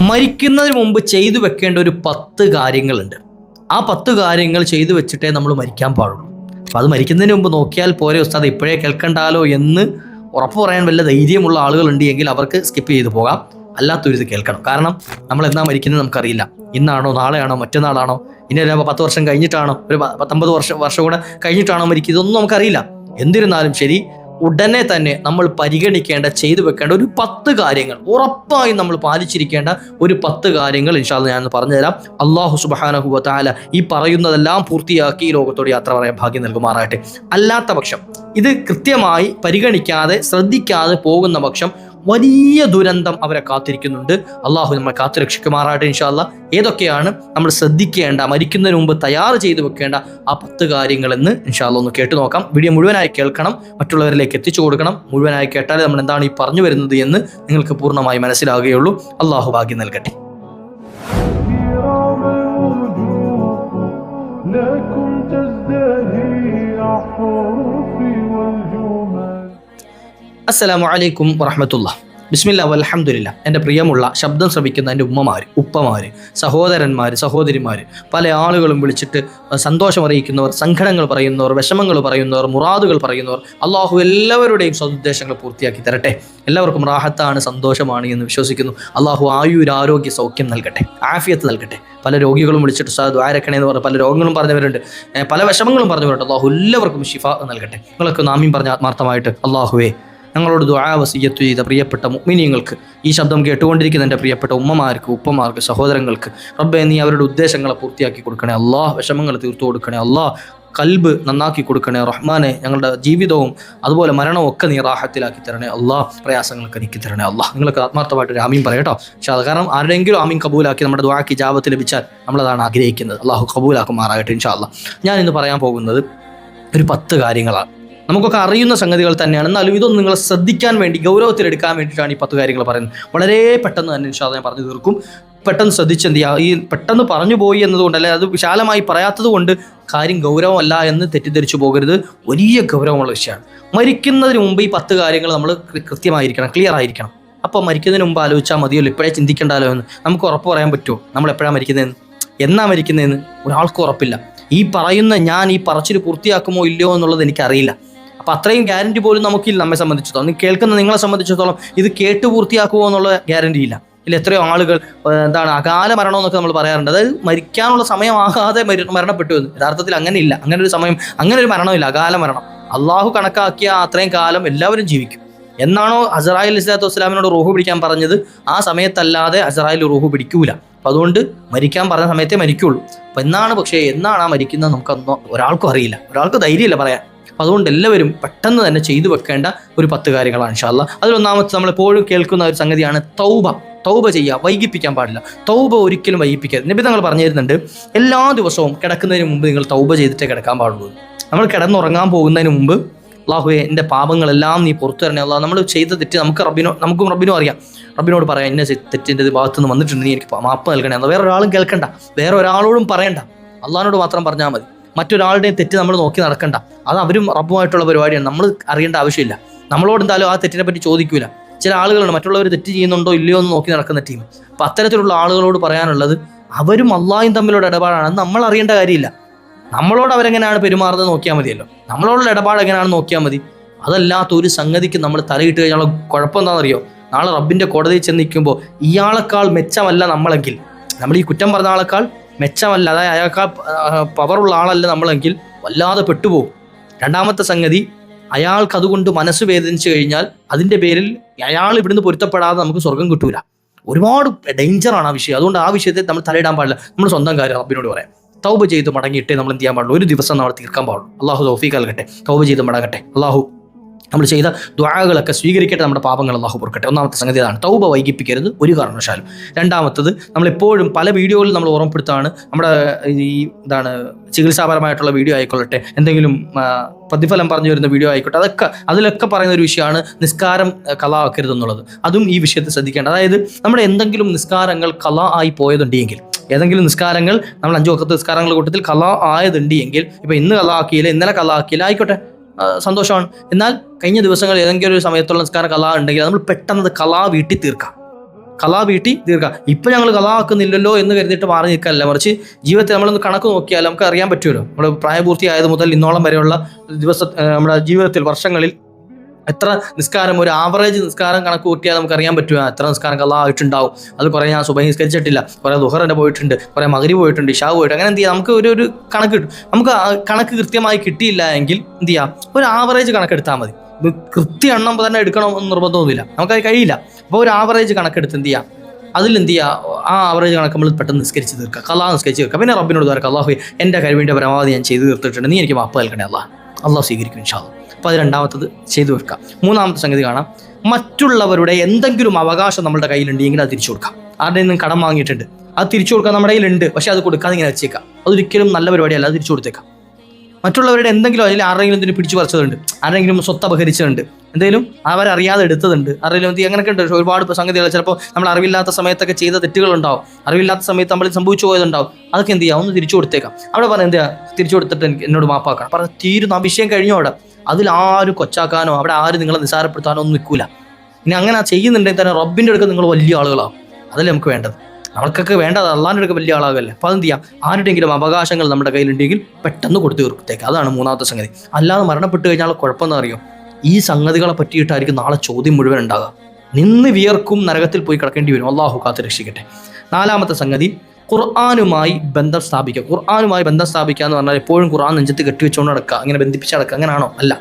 മരിക്കുന്നതിന് മുമ്പ് ചെയ്തു വെക്കേണ്ട ഒരു 10 കാര്യങ്ങളുണ്ട്. ആ 10 കാര്യങ്ങൾ ചെയ്തു വെച്ചിട്ടേ നമ്മൾ മരിക്കാൻ പാടുള്ളൂ. അപ്പം അത് മരിക്കുന്നതിന് മുമ്പ് നോക്കിയാൽ പോരെ ഉസ്താദ്, ഇപ്പോഴേ കേൾക്കണ്ടാലോ എന്ന് ഉറപ്പ് പറയാൻ വല്ല ധൈര്യമുള്ള ആളുകളുണ്ട് എങ്കിൽ അവർക്ക് സ്കിപ്പ് ചെയ്ത് പോകാം. അല്ലാത്തൊരു ഇത് കേൾക്കണം. കാരണം നമ്മൾ എന്നാ മരിക്കുന്നത് നമുക്കറിയില്ല. ഇന്നാണോ, നാളെയാണോ, മറ്റന്നാളാണോ, ഇനി 10 വർഷം കഴിഞ്ഞിട്ടാണോ, ഒരു 19 വർഷം കൂടെ കഴിഞ്ഞിട്ടാണോ മരിക്കുക, ഇതൊന്നും നമുക്കറിയില്ല. എന്നിരുന്നാലും ശരി, ഉടനെ തന്നെ നമ്മൾ പരിഗണിക്കേണ്ട, ചെയ്തു വെക്കേണ്ട ഒരു 10 കാര്യങ്ങൾ, ഉറപ്പായും നമ്മൾ പാലിച്ചിരിക്കേണ്ട ഒരു 10 കാര്യങ്ങൾ ഇൻഷാ അല്ലാഹ് ഞാൻ പറഞ്ഞുതരാം. അല്ലാഹു സുബ്ഹാനഹു വ തആല ഈ പറയുന്നതെല്ലാം പൂർത്തിയാക്കി ഈ ലോകത്തോട് യാത്ര പറയാൻ ഭാഗ്യം നൽകുമാറാകട്ടെ. അല്ലാത്ത പക്ഷം, ഇത് കൃത്യമായി പരിഗണിക്കാതെ ശ്രദ്ധിക്കാതെ പോകുന്ന പക്ഷം വലിയ ദുരന്തം അവരെ കാത്തിരിക്കുന്നുണ്ട്. അള്ളാഹു നമ്മളെ കാത്തുരക്ഷിക്കുമാറാകട്ടെ ഇൻഷാ അല്ലാഹ്. ഏതൊക്കെയാണ് നമ്മൾ ശ്രദ്ധിക്കേണ്ട, മരിക്കുന്നതിന് മുമ്പ് തയ്യാറ് ചെയ്തു വെക്കേണ്ട ആ 10 കാര്യങ്ങളെന്ന് ഇൻഷാ അല്ലാഹ് ഒന്ന് കേട്ടു നോക്കാം. വീഡിയോ മുഴുവനായി കേൾക്കണം, മറ്റുള്ളവരിലേക്ക് എത്തിച്ചു കൊടുക്കണം. മുഴുവനായി കേട്ടാലേ നമ്മൾ എന്താണ് ഈ പറഞ്ഞു വരുന്നത് എന്ന് നിങ്ങൾക്ക് പൂർണ്ണമായി മനസ്സിലാവുകയുള്ളൂ. അള്ളാഹു ഭാഗ്യം നൽകട്ടെ. അസ്സലാമു അലൈക്കും വറഹ്മത്തുള്ളാഹി. ബിസ്മില്ലാ വൽഹംദുലില്ലാ. എൻ്റെ പ്രിയമുള്ള ശബ്ദം ശ്രവിക്കുന്ന എൻ്റെ ഉമ്മമാർ, ഉപ്പമാർ, സഹോദരന്മാർ, സഹോദരിമാർ, പല ആളുകളും വിളിച്ചിട്ട് സന്തോഷം അറിയിക്കുന്നവർ, സങ്കടങ്ങൾ പറയുന്നവർ, വിഷമങ്ങൾ പറയുന്നവർ, മുറാദുകൾ പറയുന്നവർ, അള്ളാഹു എല്ലാവരുടെയും സദുദ്ദേശങ്ങൾ പൂർത്തിയാക്കി തരട്ടെ. എല്ലാവർക്കും റാഹത്താണ്, സന്തോഷമാണ് എന്ന് വിശ്വസിക്കുന്നു. അള്ളാഹു ആയുരാരോഗ്യ സൗഖ്യം നൽകട്ടെ, ആഫിയത്ത് നൽകട്ടെ. പല രോഗികളും വിളിച്ചിട്ട് ദ്വാരക്കണേ എന്ന് പറഞ്ഞ് പല രോഗങ്ങളും പറഞ്ഞവരുണ്ട്, പല വിഷമങ്ങളും പറഞ്ഞവരുണ്ട്. അള്ളാഹു എല്ലാവർക്കും ശിഫ നൽകട്ടെ. നിങ്ങളൊക്കെ ആമീൻ പറഞ്ഞ ആത്മാർത്ഥമായിട്ട്, അള്ളാഹുവേ ഞങ്ങളോട് ദുആ വസിയ്യത്ത് ചെയ്ത പ്രിയപ്പെട്ട മുഅ്മിനീങ്ങൾക്ക്, ഈ ശബ്ദം കേട്ടുകൊണ്ടിരിക്കുന്ന എൻ്റെ പ്രിയപ്പെട്ട ഉമ്മമാർക്ക്, ഉപ്പമാർക്ക്, സഹോദരങ്ങൾക്ക് റബ്ബേ നീ അവരുടെ ഉദ്ദേശങ്ങളെ പൂർത്തിയാക്കി കൊടുക്കണേ അല്ലാഹ്. വിഷമങ്ങൾ തീർത്തു കൊടുക്കണേ അല്ലാഹ്. കൽബ് നന്നാക്കി കൊടുക്കണേ റഹ്മാനെ. ഞങ്ങളുടെ ജീവിതവും അതുപോലെ മരണവും ഒക്കെ നീ റാഹത്തിലാക്കി തരണേ അല്ലാഹ്. പ്രയാസങ്ങളൊക്കെ നീക്കി തരണേ അല്ലാഹ്. നിങ്ങൾക്ക് ആത്മാർത്ഥമായിട്ട് ഒരു ആമീൻ പറയട്ടോ. പക്ഷേ അത് കാരണം ആരുടെയെങ്കിലും ആമീൻ കബൂലാക്കി നമ്മുടെ ദുആക്ക് ഇജാബത്ത് ലഭിച്ചാൽ നമ്മളതാണ് ആഗ്രഹിക്കുന്നത്. അല്ലാഹു കബൂലാക്കുമാറാകട്ടെ ഇൻഷാ അല്ലാഹ്. ഞാൻ ഇന്ന് പറയാൻ പോകുന്നത് ഒരു 10 കാര്യങ്ങളാണ്. നമുക്കൊക്കെ അറിയുന്ന സംഗതികൾ തന്നെയാണ്, എന്നാലും ഇതൊന്നും നിങ്ങൾ ശ്രദ്ധിക്കാൻ വേണ്ടി, ഗൗരവത്തിലെടുക്കാൻ വേണ്ടിയിട്ടാണ് ഈ 10 കാര്യങ്ങൾ പറയുന്നത്. വളരെ പെട്ടെന്ന് തന്നെ ഇൻഷാ അല്ലാഹ് ഞാൻ പറഞ്ഞു തീർക്കും. പെട്ടെന്ന് ശ്രദ്ധിച്ച് എന്ത് ചെയ്യുക, ഈ പെട്ടെന്ന് പറഞ്ഞു പോയി എന്നതുകൊണ്ട്, അല്ലെ അത് വിശാലമായി പറയാത്തത് കൊണ്ട് കാര്യം ഗൗരവമല്ല എന്ന് തെറ്റിദ്ധരിച്ചു പോകരുത്. വലിയ ഗൗരവമുള്ള വിഷയമാണ്. മരിക്കുന്നതിന് മുമ്പ് ഈ 10 കാര്യങ്ങൾ നമ്മൾ കൃത്യമായിരിക്കണം, ക്ലിയർ ആയിരിക്കണം. അപ്പോൾ മരിക്കുന്നതിന് മുമ്പ് ആലോചിച്ചാൽ മതിയല്ലോ, ഇപ്പോഴേ ചിന്തിക്കേണ്ടല്ലോ എന്ന്. നമുക്ക് ഉറപ്പ് പറയാൻ പറ്റുമോ നമ്മൾ എപ്പോഴാണ് മരിക്കുന്നതെന്ന്, എന്നാ മരിക്കുന്നതെന്ന് ഒരാൾക്കും ഉറപ്പില്ല. ഈ പറയുന്ന ഞാൻ ഈ പറച്ചിൽ പൂർത്തിയാക്കുമോ ഇല്ലയോ എന്നുള്ളത് എനിക്കറിയില്ല. അപ്പോൾ അത്രയും ഗ്യാരണ്ടി പോലും നമുക്കില്ല. നമ്മെ സംബന്ധിച്ചിടത്തോളം, കേൾക്കുന്ന നിങ്ങളെ സംബന്ധിച്ചിടത്തോളം ഇത് കേട്ട് പൂർത്തിയാക്കുമോ എന്നുള്ള ഗ്യാരണ്ടി ഇല്ല. ഇല്ല, എത്രയോ ആളുകൾ അകാല മരണം എന്നൊക്കെ നമ്മൾ പറയാറുണ്ട്. അതായത് മരിക്കാനുള്ള സമയമാകാതെ മരണപ്പെട്ടു എന്ന്. യഥാർത്ഥത്തിൽ അങ്ങനെ ഇല്ല, അങ്ങനെ ഒരു സമയം, അങ്ങനെ ഒരു മരണമില്ല. അകാല മരണം അള്ളാഹു കണക്കാക്കിയ അത്രയും കാലം എല്ലാവരും ജീവിക്കും. എന്നാണോ അസ്റായിൽ അലൈഹിസ്സലാത്തു വസ്സലാമിനോട് റൂഹ് പിടിക്കാൻ പറഞ്ഞത്, ആ സമയത്തല്ലാതെ അസ്റായിൽ റൂഹ് പിടിക്കൂല. അപ്പം അതുകൊണ്ട് മരിക്കാൻ പറഞ്ഞ സമയത്തേ മരിക്കുള്ളൂ. അപ്പം എന്നാണ് ആ മരിക്കുന്നത് നമുക്കൊന്നും ഒരാൾക്കും അറിയില്ല, ഒരാൾക്ക് ധൈര്യമില്ല പറയാൻ. അപ്പം അതുകൊണ്ട് എല്ലാവരും പെട്ടെന്ന് തന്നെ ചെയ്തു വെക്കേണ്ട ഒരു 10 കാര്യങ്ങളാണ് ഇൻഷാ അല്ലാഹ്. അതിലൊന്നാമത്തെ നമ്മളെപ്പോഴും കേൾക്കുന്ന ഒരു സംഗതിയാണ് തൗബ ചെയ്യുക. വൈകിപ്പിക്കാൻ പാടില്ല. തൗബ ഒരിക്കലും വൈകിപ്പിക്കരുത്. നബി തങ്ങൾ പറഞ്ഞു തരുന്നുണ്ട്, എല്ലാ ദിവസവും കിടക്കുന്നതിന് മുമ്പ് നിങ്ങൾ തൗബ ചെയ്തിട്ടേ കിടക്കാൻ പാടുള്ളൂ. നമ്മൾ കിടന്നുറങ്ങാൻ പോകുന്നതിന് മുമ്പ് അല്ലാഹുവേ എൻ്റെ പാപങ്ങളെല്ലാം നീ പുറത്തു തരണേ അല്ലാഹ്. നമ്മൾ ചെയ്ത തെറ്റ് നമുക്കും റബ്ബിനും അറിയാം. റബ്ബിനോട് പറയാം, എന്നെ തെറ്റിൻ്റെ ഭാഗത്തു നിന്ന് വന്നിട്ടുണ്ട്, നീ എനിക്ക് മാപ്പ് നൽകണേ എന്ന്. വേറെ ഒരാളും കേൾക്കണ്ട, വേറെ ഒരാളോടും പറയണ്ട, അള്ളാഹിനോട് മാത്രം പറഞ്ഞാൽ മതി. മറ്റൊരാളുടെയും തെറ്റ് നമ്മൾ നോക്കി നടക്കണ്ട. അത് അവരും റബ്ബുമായിട്ടുള്ള പരിപാടിയാണ്, നമ്മൾ അറിയേണ്ട ആവശ്യമില്ല. നമ്മളോട് എന്തായാലും ആ തെറ്റിനെ പറ്റി ചോദിക്കൂല. ചില ആളുകളുണ്ട് മറ്റുള്ളവർ തെറ്റ് ചെയ്യുന്നുണ്ടോ ഇല്ലയോ എന്ന് നോക്കി നടക്കുന്ന ടീം. അപ്പം അത്തരത്തിലുള്ള ആളുകളോട് പറയാനുള്ളത്, അവരും അള്ളാഹും തമ്മിലുള്ള ഇടപാടാണ്, നമ്മൾ അറിയേണ്ട കാര്യമില്ല. നമ്മളോട് അവരെങ്ങനെയാണ് പെരുമാറുന്നത് നോക്കിയാൽ മതിയല്ലോ, നമ്മളോടുള്ള ഇടപാട് എങ്ങനെയാണെന്ന് നോക്കിയാൽ മതി. അതല്ലാത്ത ഒരു സംഗതിക്ക് നമ്മൾ തലയിട്ട് കഴിഞ്ഞാൽ കുഴപ്പം എന്താണെന്നറിയോ, നാളെ റബ്ബിൻ്റെ കോടതിയിൽ ചെന്ന് നിൽക്കുമ്പോൾ ഇയാളെക്കാൾ മെച്ചമല്ല നമ്മളെങ്കിൽ, നമ്മൾ ഈ കുറ്റം പറഞ്ഞ ആളെക്കാൾ മെച്ചമല്ല, അതായത് അയാൾക്കാൾ പവറുള്ള ആളല്ല നമ്മളെങ്കിൽ വല്ലാതെ പെട്ടുപോകും. രണ്ടാമത്തെ സംഗതി, അയാൾക്ക് അതുകൊണ്ട് മനസ്സ് വേദനിച്ചു കഴിഞ്ഞാൽ അതിൻ്റെ പേരിൽ അയാൾ ഇവിടുന്ന് പൊരുത്തപ്പെടാതെ നമുക്ക് സ്വർഗം കിട്ടൂല. ഒരുപാട് ഡേഞ്ചറാണ് ആ വിഷയം. അതുകൊണ്ട് ആ വിഷയത്തെ നമ്മൾ തലയിടാൻ പാടില്ല. നമ്മൾ സ്വന്തം കാര്യം റബ്ബിനോട് പറയാം. തൗബ ചെയ്ത് മടങ്ങിയിട്ടേ നമ്മൾ എന്ത് ചെയ്യാൻ പാടുള്ളൂ, ഒരു ദിവസം നമ്മൾ തീർക്കാൻ പാടുള്ളൂ. അള്ളാഹു തൗഫീഖ് നൽകട്ടെ. തൗബ ചെയ്ത് മടങ്ങട്ടെ. അള്ളാഹു നമ്മൾ ചെയ്ത ദുആകളൊക്കെ സ്വീകരിക്കട്ടെ, നമ്മുടെ പാപങ്ങൾ അള്ളാഹു പൊറുക്കട്ടെ. ഒന്നാമത്തെ സംഗതി അതാണ്, തൗബ വൈകിപ്പിക്കരുത് ഒരു കാരണവശാലും. രണ്ടാമത്തത്, നമ്മളെപ്പോഴും പല വീഡിയോകളിൽ നമ്മൾ ഓർമ്മപ്പെടുത്താണ്, നമ്മുടെ ഈ ചികിത്സാപരമായിട്ടുള്ള വീഡിയോ ആയിക്കൊള്ളട്ടെ, എന്തെങ്കിലും പ്രതിഫലം പറഞ്ഞു വരുന്ന വീഡിയോ ആയിക്കോട്ടെ, അതിലൊക്കെ പറയുന്ന ഒരു വിഷയമാണ് നിസ്കാരം ഖളാ ആക്കരുതെന്നുള്ളത്. അതും ഈ വിഷയത്തിൽ ശ്രദ്ധിക്കേണ്ട. അതായത് നമ്മുടെ എന്തെങ്കിലും നിസ്കാരങ്ങൾ ഖളാ ആയി പോയതുണ്ടെങ്കിൽ, ഏതെങ്കിലും നിസ്കാരങ്ങൾ നമ്മൾ 5 വഖത്ത് നിസ്കാരങ്ങളുടെ കൂട്ടത്തിൽ ഖളാ ആയതുണ്ട് എങ്കിൽ, ഇപ്പം ഇന്ന് ഖളാ ആക്കിയില്ല, ഇന്നലെ ഖളാ ആക്കിയില്ല, ആയിക്കോട്ടെ, സന്തോഷമാണ്. എന്നാൽ കഴിഞ്ഞ ദിവസങ്ങളിൽ ഏതെങ്കിലും ഒരു സമയത്തുള്ള നിസ്കാരം ഖളാ ഉണ്ടെങ്കിൽ നമ്മൾ പെട്ടെന്ന് ഖളാ വീട്ടിൽ തീർക്കാം. കലാ വീട്ടി തീർക്കുക. ഇപ്പം ഞങ്ങൾ കലാ ആക്കുന്നില്ലല്ലോ എന്ന് കരുതിയിട്ട് മാറി നിൽക്കാനല്ല, മറിച്ച് ജീവിതത്തിൽ നമ്മളൊന്ന് കണക്ക് നോക്കിയാൽ നമുക്ക് അറിയാൻ പറ്റുമല്ലോ. നമ്മൾ പ്രായപൂർത്തിയായത് മുതൽ ഇന്നോളം വരെയുള്ള നമ്മുടെ ജീവിതത്തിൽ വർഷങ്ങളിൽ എത്ര നിസ്കാരം, ഒരു ആവറേജ് നിസ്കാരം കണക്ക് കൂട്ടിയാൽ നമുക്ക് അറിയാൻ പറ്റുക എത്ര നിസ്കാരം കലാ ആയിട്ടുണ്ടാവും. അത് കുറേ ഞാൻ സുബഹി നിസ്കരിച്ചിട്ടില്ല, കുറേ ദുഹറിൻ്റെ പോയിട്ടുണ്ട്, കുറേ മഗ്രിബ് പോയിട്ടുണ്ട്, ഇശാ പോയിട്ട്, അങ്ങനെ എന്ത് ചെയ്യുക, നമുക്ക് ഒരു കണക്ക് കിട്ടും. നമുക്ക് ആ കണക്ക് കൃത്യമായി കിട്ടിയില്ല എങ്കിൽ എന്ത് ചെയ്യുക, ഒരു ആവറേജ് കണക്കെടുത്താൽ മതി. കൃത്യ എണ്ണം തന്നെ എടുക്കണമെന്ന് നിർബന്ധമൊന്നുമില്ല, നമുക്കത് കഴിയില്ല. അപ്പോൾ ഒരു ആവറേജ് കണക്കെടുത്ത് എന്ത് ചെയ്യുക, അതിലെന്ത് ചെയ്യുക, ആ ആവറേജ് കണക്ക് നമ്മൾ പെട്ടെന്ന് നിസ്കരിച്ച് തീർക്കുക, കലാ നിസ്കരിച്ച് തീർക്കുക. പിന്നെ റബ്ബിനോട് പറക്കുക, അല്ലാഹു എൻ്റെ കഴിവിൻ്റെ പരമാവധി ഞാൻ ചെയ്ത് തീർത്തിട്ടുണ്ട്, നീ എനിക്ക് മാപ്പ് നൽകണേ അല്ലാഹു സ്വീകരിക്കും ഇൻഷാ അല്ലാഹ്. അപ്പോൾ അത് രണ്ടാമത്തത് ചെയ്തു വെക്കുക. മൂന്നാമത്തെ സംഗതി കാണാം, മറ്റുള്ളവരുടെ എന്തെങ്കിലും അവകാശം നമ്മുടെ കയ്യിലുണ്ടെങ്കിൽ അത് തിരിച്ചു കൊടുക്കാം. ആരുടെ നിന്നും കടം വാങ്ങിയിട്ടുണ്ട്, അത് തിരിച്ചു കൊടുക്കാൻ നമ്മുടെ കയ്യിലുണ്ട്, പക്ഷേ അത് കൊടുക്കാതെ ഇങ്ങനെ വെച്ചേക്കാം. അതൊരിക്കലും നല്ല പരിപാടിയല്ല, അത് തിരിച്ചു കൊടുത്തേക്കാം. മറ്റുള്ളവരുടെ എന്തെങ്കിലും, അതിൽ ആരെങ്കിലും എന്തെങ്കിലും പിടിച്ചു പറിച്ചതുണ്ട്, ആരെങ്കിലും സ്വത്ത് അപഹരിച്ചതുണ്ട്, എന്തെങ്കിലും അവരറിയാതെ എടുത്തതുണ്ട്, ആരെങ്കിലും അങ്ങനെയൊക്കെ ഉണ്ട് ഒരുപാട് സംഗതികൾ. ചിലപ്പോൾ നമ്മൾ അറിവില്ലാത്ത സമയത്തൊക്കെ ചെയ്ത തെറ്റുകളുണ്ടാവും, അറിവില്ലാത്ത സമയത്ത് നമ്മൾ സംഭവിച്ചു പോയതുണ്ടാവും. അതൊക്കെ എന്ത് ചെയ്യാം, ഒന്ന് തിരിച്ചു കൊടുത്തേക്കാം. അവിടെ പറയാം എന്താ, തിരിച്ചു കൊടുത്തിട്ട് എന്നോട് മാപ്പാക്കണം പറഞ്ഞ തീരുന്നു, ആ വിഷയം കഴിഞ്ഞോ അവിടെ. അതിലാരും കൊച്ചാക്കാനോ അവിടെ ആരും നിങ്ങളെ നിസാരപ്പെടുത്താനോ ഒന്നും നിൽക്കൂല. ഇനി അങ്ങനെ ചെയ്യുന്നുണ്ടെങ്കിൽ തന്നെ റബ്ബിൻ്റെ അടുക്ക് നിങ്ങൾ വലിയ ആളുകളാവും. അതല്ലേ നമുക്ക് വേണ്ടത്. നമ്മൾക്കൊക്കെ വേണ്ടത് അള്ളാഹിൻ്റെ അടുക്ക് വലിയ ആളാകല്ലേ. അപ്പോൾ അതെന്ത് ചെയ്യാം, ആരുടെയെങ്കിലും അവകാശങ്ങൾ നമ്മുടെ കയ്യിലുണ്ടെങ്കിൽ പെട്ടെന്ന് കൊടുത്തു തീർത്തേക്ക്. അതാണ് മൂന്നാമത്തെ സംഗതി. അല്ലാതെ മരണപ്പെട്ട് കഴിഞ്ഞാൽ കുഴപ്പമെന്ന് അറിയോ, ഈ സംഗതികളെ പറ്റിയിട്ടായിരിക്കും നാളെ ചോദ്യം മുഴുവൻ ഉണ്ടാകുക. നിന്ന് വിയർക്കും, നരകത്തിൽ പോയി കിടക്കേണ്ടി വരും. അള്ളാഹു കാത്ത് രക്ഷിക്കട്ടെ. നാലാമത്തെ സംഗതി, ഖുർആനുമായി ബന്ധം സ്ഥാപിക്കുക. ഖുർആനുമായി ബന്ധം സ്ഥാപിക്കുക എന്ന് പറഞ്ഞാൽ എപ്പോഴും ഖുർആൻ നെഞ്ചത്ത് കെട്ടിവെച്ചുകൊണ്ട് നടക്കുക, അങ്ങനെ ബന്ധിപ്പിച്ച് നടക്കുക, അങ്ങനെയാണോ? അല്ല.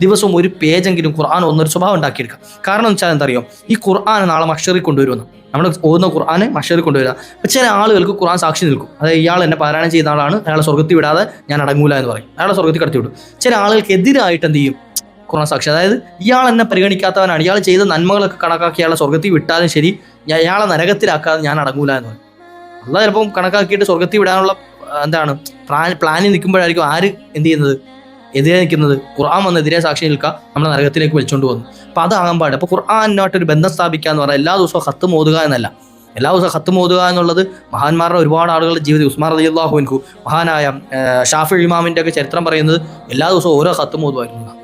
ദിവസവും ഒരു പേജെങ്കിലും ഖുർആൻ ഒന്നൊരു സ്വഭാവം ഉണ്ടാക്കിയെടുക്കുക. കാരണം എന്ന് വെച്ചാൽ എന്തറിയോ, ഈ ഖുർആൻ നാളെ മഹ്ശറിൽ കൊണ്ടുവരുമെന്ന്. നമ്മൾ ഓതുന്ന ഖുർആനെ മഹ്ശറിൽ കൊണ്ടുവരിക. അപ്പോൾ ചില ആളുകൾക്ക് ഖുർആൻ സാക്ഷി നിൽക്കും. അതായത് ഇയാൾ എന്നെ പാരായണം ചെയ്യുന്ന ആളാണ്, അയാളെ സ്വർഗ്ഗത്തിൽ വിടാതെ ഞാൻ അടങ്ങൂല എന്ന് പറയും, അയാളെ സ്വർഗ്ഗത്തിൽ കടത്തി വിടും. ചില ആളുകൾക്ക് എതിരായിട്ട് എന്ത് ചെയ്യും, ഖുർആൻ സാക്ഷി, അതായത് ഇയാൾ എന്നെ പരിഗണിക്കാത്തവനാണ്, ഇയാൾ ചെയ്ത നന്മകളൊക്കെ കണക്കാക്കി അയാളെ സ്വർഗ്ഗത്തിൽ വിട്ടാലും ശരി, ഇയാളെ നരകത്തിലാക്കാതെ ഞാൻ അടങ്ങൂല എന്ന് പറയും. അള്ളാഹ് ചിലപ്പം കണക്കാക്കിയിട്ട് സ്വർഗ്ഗത്തിൽ വിടാനുള്ള എന്താണ് പ്ലാനിൽ നിൽക്കുമ്പോഴായിരിക്കും ആര് എന്ത് ചെയ്യുന്നത്, എതിരെ നിൽക്കുന്നത്. ഖുർആൻ വന്ന് എതിരെ സാക്ഷി നിൽക്കുക, നമ്മളെ നരകത്തിലേക്ക് വലിച്ചുകൊണ്ട് പോകുന്നു. അപ്പോൾ അതാകാൻ പാടില്ല. അപ്പോൾ ഖുർആനായിട്ടൊരു ബന്ധം സ്ഥാപിക്കുക എന്ന് പറഞ്ഞാൽ എല്ലാ ദിവസവും ഖത്ത് ഓതുക എന്നല്ല. എല്ലാ ദിവസവും ഖത്ത് ഓതുക എന്നുള്ളത് മഹാന്മാരുടെ ഒരുപാട് ആളുകളുടെ ജീവിതം. ഉസ്മാൻ റളിയല്ലാഹു അൻഹു, മഹാനായ ഷാഫി ഇമാമിൻ്റെ ഒക്കെ ചരിത്രം പറയുന്നത് എല്ലാ ദിവസവും ഓരോ ഖത്ത് ഓതുമായിരുന്നു.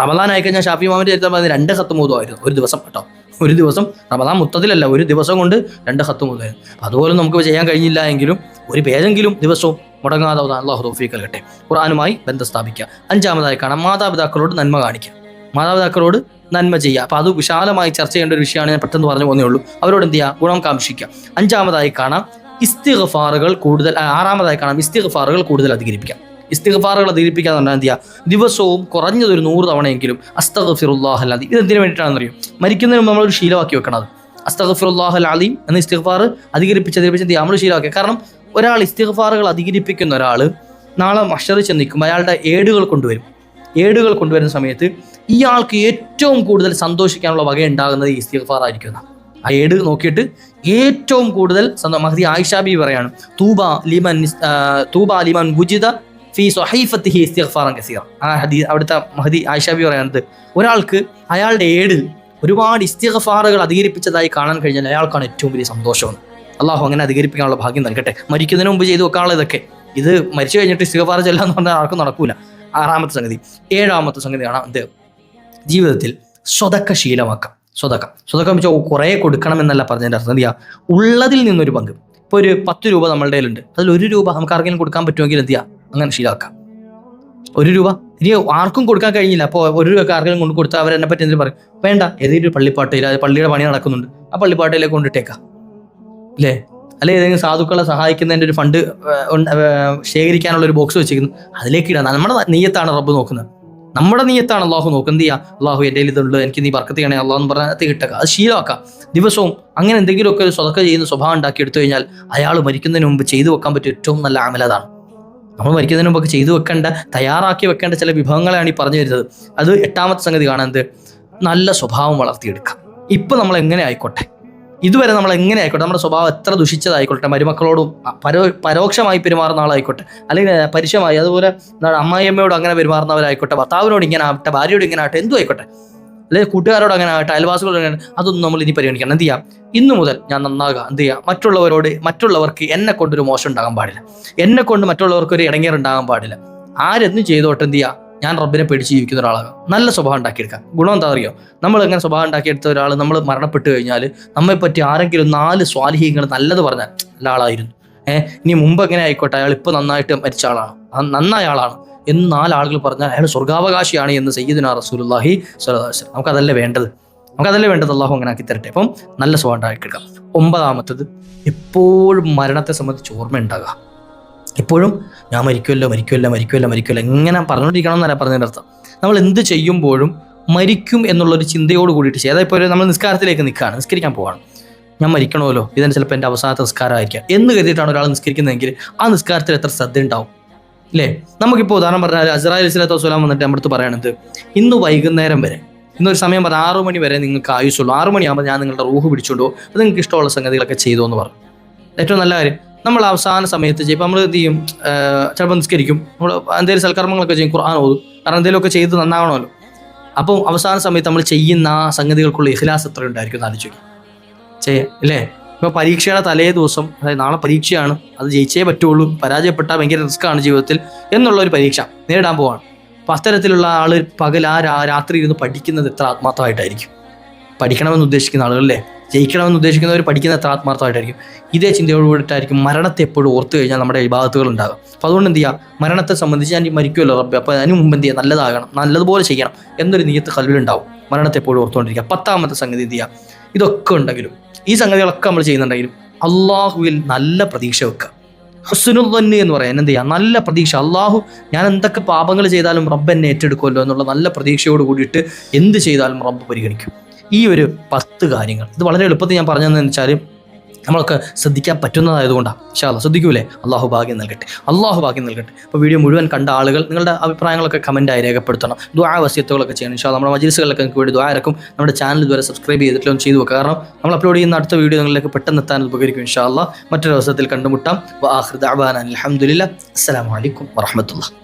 റമദാൻ ആയിക്കഴിഞ്ഞാൽ ഷാഫി ഇമാമിൻ്റെ ചരിത്രം പറയുന്നത് 2 ഖത്ത് ഓതുമായിരുന്നു ഒരു ദിവസം കേട്ടോ. ഒരു ദിവസം, റമദാൻ മൊത്തത്തിലല്ല, ഒരു ദിവസം കൊണ്ട് 2 ഖത്ത് ഓതുമായിരുന്നു. അതുപോലെ നമുക്ക് ചെയ്യാൻ കഴിഞ്ഞില്ല എങ്കിലും ഒരു പേജെങ്കിലും ദിവസവും മുടങ്ങാതെ അല്ലാഹു തൗഫീഖ് നൽകട്ടെ. ഖുർആനുമായി ബന്ധം സ്ഥാപിക്കുക. അഞ്ചാമതായി കാണാം, മാതാപിതാക്കളോട് നന്മ കാണിക്കുക, മാതാപിതാക്കളോട് നന്മ ചെയ്യുക. അപ്പോൾ അത് വിശാലമായി ചർച്ച ചെയ്യേണ്ട ഒരു വിഷയമാണ്, ഞാൻ പെട്ടെന്ന് പറഞ്ഞു പോകുന്നേ ഉള്ളൂ. അവരോട് എന്ത് ചെയ്യുക, ഗുണം കാംക്ഷിക്കുക. അഞ്ചാമതായി കാണാം ഇസ്തിഗ്ഫാറുകൾ കൂടുതൽ. ആറാമതായി കാണാം ഇസ്തിഗ്ഫാറുകൾ കൂടുതൽ അധികരിപ്പിക്കാം. ഇസ്തിഗ്ഫാറുകൾ അധികരിപ്പിക്കുക എന്ന് പറഞ്ഞാൽ എന്ത് ചെയ്യുക, ദിവസവും കുറഞ്ഞതൊരു 100 തവണയെങ്കിലും അസ്തഗ്ഫിറുല്ലാഹൽ അദീം. ഇതെന്തിനു വേണ്ടിയിട്ടാണെന്ന് അറിയും, മരിക്കുന്നതിന് മുമ്പ് നമ്മളൊരു ശീലമാക്കി വെക്കണം. അസ്തഗ്ഫിറുല്ലാഹൽ അദീം എന്ന ഇസ്തിഗ്ഫാർ അധികരിപ്പിച്ച് നമ്മൾ ശീലമാക്കുക. കാരണം ഒരാൾ ഇസ്തിഗ്ഫാറുകൾ അധികരിപ്പിക്കുന്ന ഒരാൾ നാളെ മഹ്ശറിൽ ചെന്ന് നിൽക്കുമ്പോൾ അയാളുടെ ഏടുകൾ കൊണ്ടുവരും. ഏടുകൾ കൊണ്ടുവരുന്ന സമയത്ത് ഇയാൾക്ക് ഏറ്റവും കൂടുതൽ സന്തോഷിക്കാനുള്ള വക ഉണ്ടാകുന്നത് ഈ ഇസ്തിഗ്ഫാർ ആയിരിക്കും. ആ ഏട് നോക്കിയിട്ട് ഏറ്റവും കൂടുതൽ മഹദി ആയിഷ ബീവി പറയാണ്, തൂബ ലിമൻ വുജിദ ഫീ സ്വഹീഫത്തിഹി ഇസ്തിഗ്ഫാറൻ കസീറ. ആ ഹദീസ് അവിടുത്തെ മഹദി ആയിഷ ബീവി പറയുന്നത്, ഒരാൾക്ക് അയാളുടെ ഏടിൽ ഒരുപാട് ഇസ്തിഗ്ഫാറുകൾ അധികരിപ്പിച്ചതായി കാണാൻ കഴിഞ്ഞാൽ അയാൾക്കാണ് ഏറ്റവും വലിയ സന്തോഷം. അള്ളാഹു അങ്ങനെ അധികരിപ്പിക്കാനുള്ള ഭാഗ്യം നൽകട്ടെ. മരിക്കുന്നതിന് മുമ്പ് ചെയ്തു വെക്കാനുള്ള ഇതൊക്കെ, ഇത് മരിച്ചു കഴിഞ്ഞിട്ട് ഇസ്തിഗ്ഫാർ ചെല്ലാന്ന് പറഞ്ഞാൽ ആർക്കും നടക്കൂല. ആറാമത്തെ സംഗതി. ഏഴാമത്തെ സംഗതി കാണാം, എന്ത്, ജീവിതത്തിൽ സ്വതക്ക ശീലമാക്കാം. സ്വതക്കം വെച്ചാൽ കുറേ കൊടുക്കണമെന്നല്ല പറഞ്ഞതിൻ്റെ അർത്ഥം. എന്ത് ചെയ്യുക, ഉള്ളതിൽ നിന്നൊരു പങ്ക്. ഇപ്പോൾ ഒരു 10 രൂപ നമ്മളുടെ കയ്യിലുണ്ട്, അതിൽ 1 രൂപ നമുക്ക് ആർക്കെങ്കിലും കൊടുക്കാൻ പറ്റുമെങ്കിൽ എന്ത് ചെയ്യുക, അങ്ങനെ ശീലമാക്കാം. 1 രൂപ ഇനി ആർക്കും കൊടുക്കാൻ കഴിഞ്ഞില്ല, അപ്പോൾ 1 രൂപ ആർക്കെങ്കിലും കൊണ്ട് കൊടുത്താൽ അവരെന്നെ പറ്റി എന്തെങ്കിലും പറയും, വേണ്ട, ഏതെങ്കിലും പള്ളിപ്പാട്ടയിൽ, അത് പള്ളിയുടെ പണി നടക്കുന്നുണ്ട്, ആ പള്ളിപ്പാട്ടയിലേക്ക് കൊണ്ടിട്ടേക്കാം അല്ലേ. അല്ലെ ഏതെങ്കിലും സാധുക്കളെ സഹായിക്കുന്നതിൻ്റെ ഒരു ഫണ്ട് ശേഖരിക്കാനുള്ളൊരു ബോക്സ് വെച്ചിരിക്കുന്നു, അതിലേക്ക് ഇടാം. നമ്മുടെ നീയത്താണ് റബ്ബ് നോക്കുന്നത്, നമ്മുടെ നീയത്താണ് അള്ളാഹു നോക്കുന്നത്. എന്ത് ചെയ്യുക, അള്ളാഹു എൻ്റെ ഇതുള്ളൂ, എനിക്ക് നീ ബർക്കത്ത് ചെയ്യണേ അള്ളാഹ് എന്ന് പറഞ്ഞാൽ അത് കിട്ടുക. അത് ശീലമാക്കാം. ദിവസവും അങ്ങനെ എന്തെങ്കിലുമൊക്കെ ഒരു സ്വതക്ക ചെയ്യുന്ന സ്വഭാവം ഉണ്ടാക്കി എടുത്തു കഴിഞ്ഞാൽ അയാൾ മരിക്കുന്നതിന് മുമ്പ് ചെയ്തു വെക്കാൻ പറ്റിയ ഏറ്റവും നല്ല അമലതാണ്. നമ്മൾ മരിക്കുന്നതിന് മുമ്പൊക്കെ ചെയ്തു വെക്കേണ്ട, തയ്യാറാക്കി വെക്കേണ്ട ചില വിഭവങ്ങളാണ് ഈ പറഞ്ഞു വരുന്നത്. അത് 8ാമത്തെ സംഗതി കാണുന്നത്, നല്ല സ്വഭാവം വളർത്തിയെടുക്കാം. ഇപ്പം നമ്മൾ എങ്ങനെ ആയിക്കോട്ടെ, ഇതുവരെ നമ്മൾ എങ്ങനെ ആയിക്കോട്ടെ, നമ്മുടെ സ്വഭാവം എത്ര ദുഷിച്ചതായിക്കോട്ടെ, മരുമക്കളോടും പരോക്ഷമായി പെരുമാറുന്ന ആളായിക്കോട്ടെ, അല്ലെങ്കിൽ പരുഷമായി, അതുപോലെ അമ്മായിയമ്മയോട് അങ്ങനെ പെരുമാറുന്നവരായിക്കോട്ടെ, ഭർത്താവിനോട് ഇങ്ങനെ ആവട്ടെ, ഭാര്യയോട് ഇങ്ങനെ ആവട്ടെ, എന്തും ആയിക്കോട്ടെ, അല്ലെങ്കിൽ കൂട്ടുകാരോട് അങ്ങനെ ആകട്ടെ, അയൽവാസികളോട് അങ്ങനെ, അതൊന്നും നമ്മൾ ഇനി പരിഗണിക്കണം. എന്ത് ചെയ്യാം, ഇന്നു മുതൽ ഞാൻ നന്നാകുക. എന്ത് ചെയ്യാം, മറ്റുള്ളവർക്ക് എന്നെ കൊണ്ടൊരു മോശം ഉണ്ടാകാൻ പാടില്ല, എന്നെ കൊണ്ട് മറ്റുള്ളവർക്ക് ഒരു ഇടങ്ങേറുണ്ടാകാൻ പാടില്ല. ആരെന്തും ചെയ്തോട്ടെ, എന്ത് ചെയ്യുക, ഞാൻ റബ്ബിനെ പേടിച്ച് ജീവിക്കുന്ന ഒരാളാകാം. നല്ല സ്വഭാവം ഉണ്ടാക്കിയെടുക്കാം. ഗുണം എന്താ അറിയോ? നമ്മൾ എങ്ങനെ സ്വഭാവം ഉണ്ടാക്കിയെടുത്ത ഒരാൾ നമ്മൾ മരണപ്പെട്ട് കഴിഞ്ഞാൽ നമ്മെപ്പറ്റി ആരെങ്കിലും 4 സ്വാലിഹീങ്ങൾ നല്ലത് പറഞ്ഞാൽ നല്ല ആളായിരുന്നു, ഇനി മുമ്പ് എങ്ങനെ ആയിക്കോട്ടെ, അയാൾ ഇപ്പോൾ നന്നായിട്ട് മരിച്ച ആളാണ്, നന്നായ ആളാണ് എന്ന് 4 ആളുകൾ പറഞ്ഞാൽ അയാൾ സ്വർഗാവകാശിയാണ് എന്ന് സയ്യിദുനാ റസൂലുള്ളാഹി സ്വല്ലല്ലാഹു അലൈഹി വസല്ലം. നമുക്കതല്ലേ വേണ്ടത്. അള്ളാഹു അങ്ങനെ ആക്കി തരട്ടെ. അപ്പം നല്ല സ്വഭാവം ഉണ്ടാക്കിയെടുക്കാം. 9ാമത്തത്, എപ്പോഴും മരണത്തെ സംബന്ധിച്ച് ഓർമ്മ ഉണ്ടാകുക. എപ്പോഴും ഞാൻ മരിക്കുമല്ലോ എങ്ങനെ പറഞ്ഞുകൊണ്ടിരിക്കണം എന്നല്ല പറഞ്ഞതിൻ്റെ അർത്ഥം. നമ്മൾ എന്ത് ചെയ്യുമ്പോഴും മരിക്കും എന്നുള്ളൊരു ചിന്തയോട് കൂടിയിട്ട് ചെയ്യുക. അതായത് ഇപ്പോൾ നമ്മൾ നിസ്കാരത്തിലേക്ക് നിസ്കരിക്കാൻ പോവാണ്, ഞാൻ മരിക്കണമല്ലോ, ഇതിന് ചിലപ്പോൾ എൻ്റെ അവസാനത്തെ നിസ്കാരമായിരിക്കാം എന്ന് കരുതിയിട്ടാണ് ഒരാൾ നിസ്കരിക്കുന്നതെങ്കിൽ ആ നിസ്കാരത്തിൽ എത്ര ശ്രദ്ധ ഉണ്ടാവും അല്ലേ? നമുക്കിപ്പോൾ ഉദാഹരണം പറഞ്ഞാൽ അസ്രായിൽ സ്വല്ലല്ലാഹു അലൈഹി വസല്ലം വന്നിട്ട് നമ്മുടെ അടുത്ത് പറയണത്, ഇന്ന് വൈകുന്നേരം വരെ, ഇന്നൊരു സമയം പറഞ്ഞാൽ 6 മണി വരെ നിങ്ങൾക്ക് ആയുസുള്ളൂ, 6 മണിയാകുമ്പോൾ ഞാൻ നിങ്ങളുടെ റൂഹ് പിടിച്ചുകൊണ്ടോ, അത് നിങ്ങൾക്ക് ഇഷ്ടമുള്ള സംഗതികളൊക്കെ ചെയ്തോ എന്ന് പറഞ്ഞു. ഏറ്റവും നല്ല കാര്യം, നമ്മൾ അവസാന സമയത്ത് ചിലപ്പോൾ നമ്മൾ എന്ത് ചെയ്യും, ചിലപ്പോൾ നിസ്കരിക്കും, നമ്മൾ എന്തെങ്കിലും സൽക്കർമ്മങ്ങളൊക്കെ ചെയ്യും, ഖുർആൻ ഓതും, കാരണം എന്തെങ്കിലുമൊക്കെ ചെയ്ത് നന്നാവണമല്ലോ. അപ്പോൾ അവസാന സമയത്ത് നമ്മൾ ചെയ്യുന്ന ആ സംഗതികൾക്കുള്ള ഇഖ്ലാസ് എത്ര ഉണ്ടായിരിക്കും ആലോചിക്കും അല്ലേ? ഇപ്പോൾ പരീക്ഷയുടെ തലേ ദിവസം, അതായത് നാളെ പരീക്ഷയാണ്, അത് ജയിച്ചേ പറ്റുള്ളൂ, പരാജയപ്പെട്ടാൽ ഭയങ്കര റിസ്ക്കാണ് ജീവിതത്തിൽ എന്നുള്ളൊരു പരീക്ഷ നേരിടാൻ പോവാണ്. അപ്പോൾ അത്തരത്തിലുള്ള ആൾ പകൽ രാത്രി ഇരുന്ന് പഠിക്കുന്നത് എത്ര ആത്മാർത്ഥമായിട്ടായിരിക്കും? പഠിക്കണമെന്ന് ഉദ്ദേശിക്കുന്ന ആളുകളല്ലേ, ജയിക്കണമെന്ന് ഉദ്ദേശിക്കുന്നവർ പഠിക്കുന്ന എത്ര ആത്മാർത്ഥമായിട്ടായിരിക്കും? ഇതേ ചിന്തയോട് കൂടിയിട്ടായിരിക്കും മരണത്തെ എപ്പോഴും ഓർത്ത് കഴിഞ്ഞാൽ നമ്മുടെ വിഭാഗത്തുകൾ ഉണ്ടാകും. അപ്പോൾ അതുകൊണ്ട് എന്ത് ചെയ്യുക, മരണത്തെ സംബന്ധിച്ച് ഞാൻ മരിക്കുമല്ലോ റബ്ബേ, അപ്പോൾ അതിന് മുമ്പ് എന്ത് ചെയ്യുക, നല്ലതാകണം, നല്ലതുപോലെ ചെയ്യണം എന്നൊരു നിയത്ത് കൽവിലുണ്ടാവും. മരണത്തെ എപ്പോഴും ഓർത്തുകൊണ്ടിരിക്കുക. 10ാമത്തെ സംഗതി എന്ത് ചെയ്യുക, ഇതൊക്കെ ഉണ്ടെങ്കിലും, ഈ സംഗതികളൊക്കെ നമ്മൾ ചെയ്യുന്നുണ്ടെങ്കിലും അള്ളാഹുവിൽ നല്ല പ്രതീക്ഷ വെക്കുക. ഹുസ്നുൽ ദന്നി എന്ന് പറയാൻ എന്ത് ചെയ്യുക, നല്ല പ്രതീക്ഷ. അള്ളാഹു ഞാൻ എന്തൊക്കെ പാപങ്ങൾ ചെയ്താലും റബ്ബ് എന്നെ ഏറ്റെടുക്കുമല്ലോ എന്നുള്ള നല്ല പ്രതീക്ഷയോട് കൂടിയിട്ട് എന്ത് ചെയ്താലും റബ്ബ് പരിഗണിക്കും. ഈ ഒരു 10 കാര്യങ്ങൾ, ഇത് വളരെ എളുപ്പത്തിൽ ഞാൻ പറഞ്ഞതെന്ന് വെച്ചാൽ നമ്മളൊക്കെ ശ്രദ്ധിക്കാൻ പറ്റുന്നതായതുകൊണ്ടാണ്. ഇൻഷാ അല്ലാഹ് ശ്രദ്ധിക്കൂലേ? അള്ളാഹു ഭാഗ്യം നൽകട്ടെ. അപ്പോൾ വീഡിയോ മുഴുവൻ കണ്ട ആളുകൾ നിങ്ങളുടെ അഭിപ്രായങ്ങളൊക്കെ കമൻറ്റായി രേഖപ്പെടുത്തണം. ദുആ വസിയത്തുകളൊക്കെ ചെയ്യണം. ഇൻഷാ അല്ലാഹ് നമ്മുടെ മജ്‌ലിസുകളിലൊക്കെ നിങ്ങൾക്ക് വേണ്ടി ദുആ ഇറക്കും. നമ്മുടെ ചാനൽ ഇതുവരെ സബ്സ്ക്രൈബ് ചെയ്തിട്ടില്ല, ഒന്ന് ചെയ്തു വെക്കുക. കാരണം നമ്മൾ അപ്ലോഡ് ചെയ്യുന്ന അടുത്ത വീഡിയോ നിങ്ങളിലേക്ക് പെട്ടെന്ന് എത്താൻ ഉപകരിക്കും. ഇൻഷാ അല്ലാഹ് മറ്റൊരു അവസരത്തിൽ കണ്ടുമുട്ടാം. വആഖിറു ദഅവാനാ അൽഹംദുലില്ലാഹ്. അസ്സലാമു അലൈക്കും വറഹ്മത്തുള്ളാഹി.